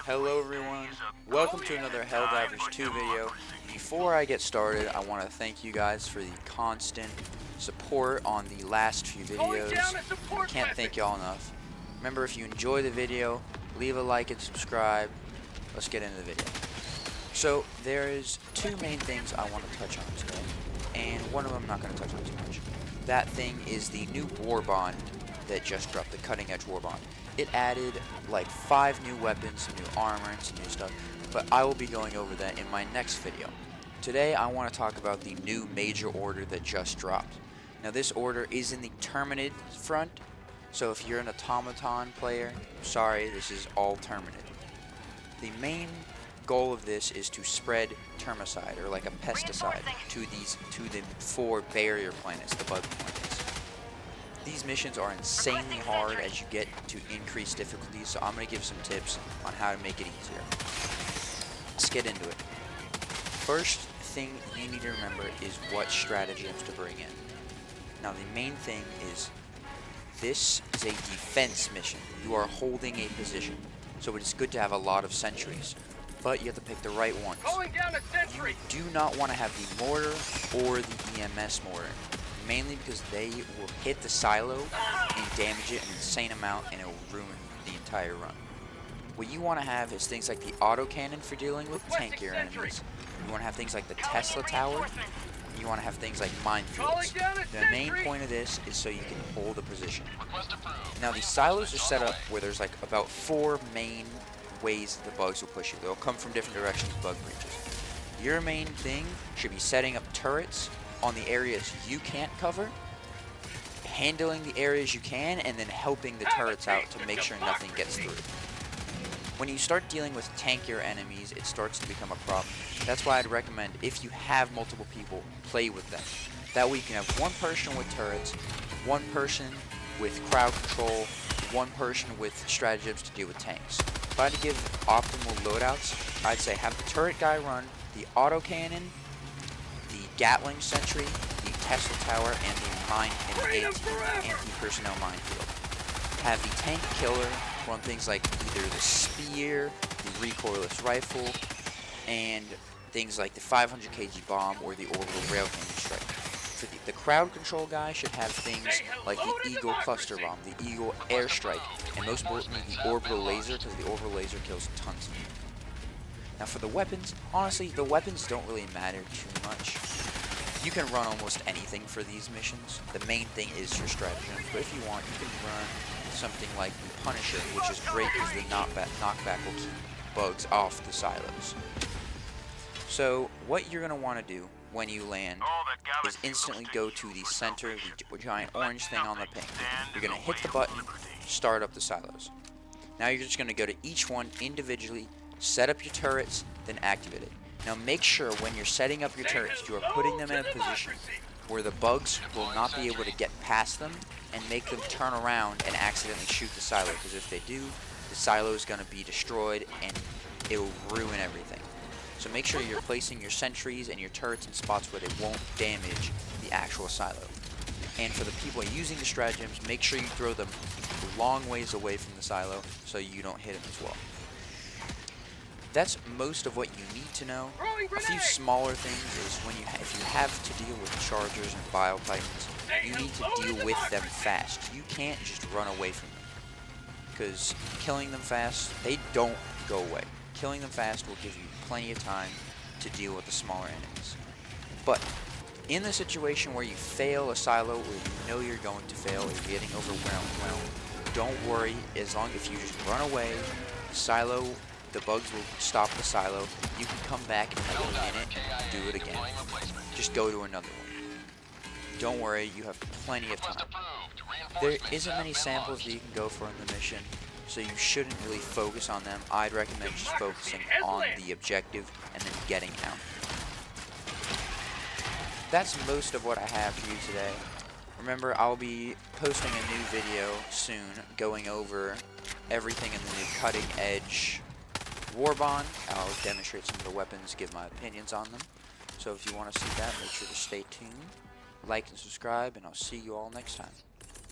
Hello everyone, welcome to another Helldivers 2 video. Before I get started, I want to thank you guys for the constant support on the last few videos. I can't thank y'all enough. Remember, if you enjoy the video, leave a like and subscribe. Let's get into the video. So, there's two main things I want to touch on today, and one of them I'm not going to touch on too much. That thing is the new war bond that just dropped, the cutting edge war bond. It added like 5 new weapons, some new armor, and some new stuff, but I will be going over that in my next video. Today I want to talk about the new major order that just dropped. Now this order is in the Terminid front, so if you're an automaton player, sorry, this is all Terminid. The main goal of this is to spread termicide, or like a pesticide, to the 4 barrier planets, the bug planets. These missions are insanely hard as you get to increased difficulties, so I'm going to give some tips on how to make it easier. Let's get into it. First thing you need to remember is what stratagems to bring in. Now the main thing is, this is a defense mission. You are holding a position, so it is good to have a lot of sentries, but you have to pick the right ones. You do not want to have the mortar or the EMS mortar, mainly because they will hit the silo and damage it an insane amount, and it will ruin the entire run. What you want to have is things like the autocannon for dealing with tankier enemies. You want to have things like the Tesla tower. You want to have things like minefields. The main point of this is so you can hold a position. Now these silos are set up where there's like about 4 main ways that the bugs will push you. They'll come from different directions, bug breaches. Your main thing should be setting up turrets on the areas you can't cover, handling the areas you can, and then helping the turrets out to make sure nothing gets through. When you start dealing with tankier enemies, it starts to become a problem. That's why I'd recommend, if you have multiple people, play with them. That way you can have one person with turrets, one person with crowd control, one person with stratagems to deal with tanks. If I had to give optimal loadouts, I'd say have the turret guy run the autocannon, the Gatling sentry, the Tesla tower, and the anti-personnel minefield. Have the tank killer run things like either the spear, the recoilless rifle, and things like the 500 kg bomb or the orbital rail cannon strike. For the crowd control guy should have things like the Eagle cluster bomb, the Eagle airstrike, and most importantly the orbital laser, because the orbital laser kills tons of people. Now for the weapons, honestly, the weapons don't really matter too much. You can run almost anything for these missions. The main thing is your stratagem, but if you want, you can run something like the Punisher, which is great because the knockback will keep bugs off the silos. So what you're going to want to do when you land is instantly go to the center, the giant orange thing on the ping. You're going to hit the button, start up the silos. Now you're just going to go to each one individually, set up your turrets, then activate it. Now make sure when you're setting up your turrets, you are putting them in a position where the bugs will not be able to get past them and make them turn around and accidentally shoot the silo, because if they do, the silo is going to be destroyed and it will ruin everything. So make sure you're placing your sentries and your turrets in spots where they won't damage the actual silo. And for the people using the stratagems, make sure you throw them a long ways away from the silo so you don't hit them as well. That's most of what you need to know. A few smaller things is when if you have to deal with chargers and bile titans, you need to deal with them fast. You can't just run away from them, because killing them fast, they don't go away. Killing them fast will give you plenty of time to deal with the smaller enemies. But in the situation where you fail a silo, or you know you're going to fail, or you're getting overwhelmed, don't worry. As long as you just run away, the bugs will stop the silo. You can come back in like a minute, do it again. Just go to another one. Don't worry, you have plenty of time. There isn't many samples that you can go for in the mission, so you shouldn't really focus on them. I'd recommend just focusing on the objective and then getting out. That's most of what I have for you today. Remember, I'll be posting a new video soon going over everything in the new cutting edge Warbond. I'll demonstrate some of the weapons, give my opinions on them. So if you want to see that, make sure to stay tuned, like and subscribe, and I'll see you all next time.